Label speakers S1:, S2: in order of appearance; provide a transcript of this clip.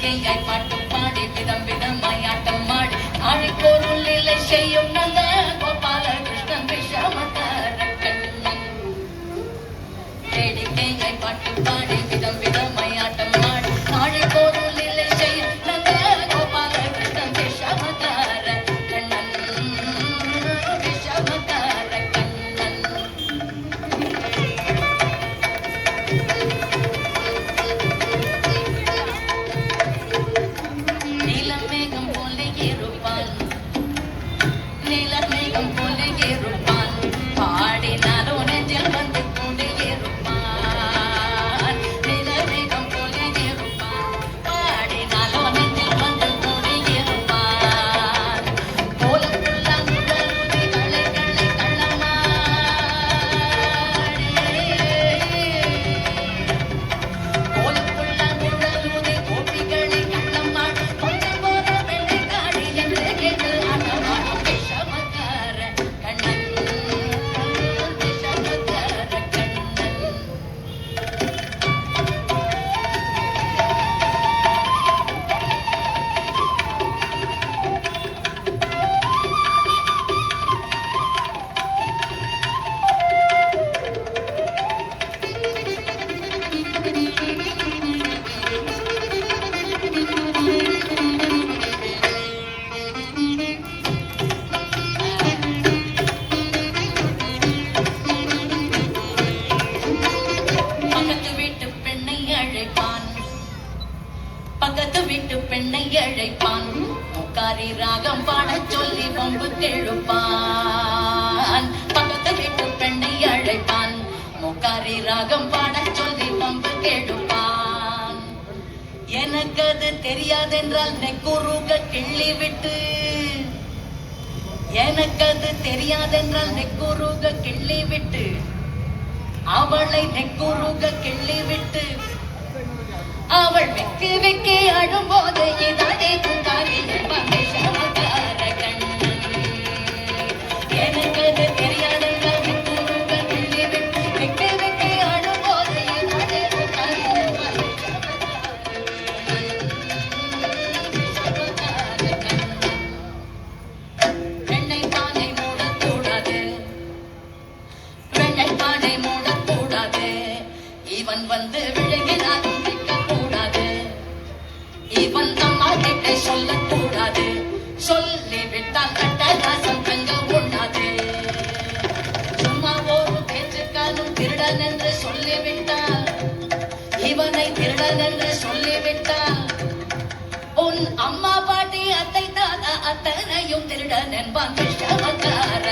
S1: வேடிக்கையாய் பாட்டு பாடி விதம் விதமாய் ஆட்டம் ஆடி ஆழிக்கோருள் நிலை செய்யும் நல்ல கோபால கிருஷ்ணன் விஷமக்கார கண்ணன். வேடிக்கையாய் பாட்டு பாடி விதம் விதமாய் ஆட்டம் ஆடி ஆழிக்கோருள் நிலை செய்யும் நல்ல கோபால கிருஷ்ணன் விஷமக்கார கண்ணன். விஷமக்கார கண்ணன். நீலமேகம் போல இருப்பான், நீலமேகம் போல இருப்பான், பாடினாலும் நெஞ்சில் வந்து கொண்டு இருப்பான். நீலமேகம் போல இருப்பான், பாடினாலும் நெஞ்சில் வந்து கொண்டு இருப்பான். கோலப்புள்ள முதலுதி களைகளை கள்ளமாடி, கோலப்புள்ள முதலுதி கோபிகளை கள்ளமாடி, கொஞ்சம் போற வெள்ளைக்காடி என்று கேட்டு ஆட்டமாடும் விஷமக்கார கண்ணன். விஷமக்கார கண்ணன். பக்கத்து வீட்டு பெண்ணை அழைப்பான், பக்கத்து வீட்டு பெண்ணை அழைப்பான், முக்காரி ராகம் பாடச் சொல்லி வம்பு கெழுப்பான். பக்கத்து வீட்டு பெண்ணை அழைப்பான், முக்காரி ராகம் பாடச் சொல்லி வம்பு கெழுப்பான். எனக்கு அது தெரியாதென்றால் நெக்குருக கிள்ளி விட்டு, எனக்கு அது தெரியாதென்றால் நெக்குருக கிள்ளி விட்டு, அவளை நெக்குருக கிள்ளி விட்டு, அவள் வெக்கி வெக்கி அழும்போது இதாதே குந்தாரி என்பான் விஷமக்கார கண்ணன். எனக்கு அது தெரியாதென்றால் நெக்குருக கிள்ளி விட்டு, வெக்கி வெக்கி அழும்போது இதாதே குந்தாரி என்பான் விஷமக்கார கண்ணன். பெண்ணை தானே மூடக்கூடாது, பெண்ணை தானே மூடக்கூடாது, இவன் வந்து விழுகினாலும் வைக்கக்கூடாது, இவன் அம்மா கிட்ட சொல்லக்கூடாது, சொல்லிவிட்டால் கட்டதாசம் தங்க உண்ணாது. சும்மா ஒரு பேச்சுக்காலும் திருடன் என்று சொல்லிவிட்டால், இவனை திருடன் என்று சொல்லிவிட்டால், உன் அம்மா பாட்டி அத்தை தாத்தா அத்தனையும் திருடன் என்பான் விஷமக்கார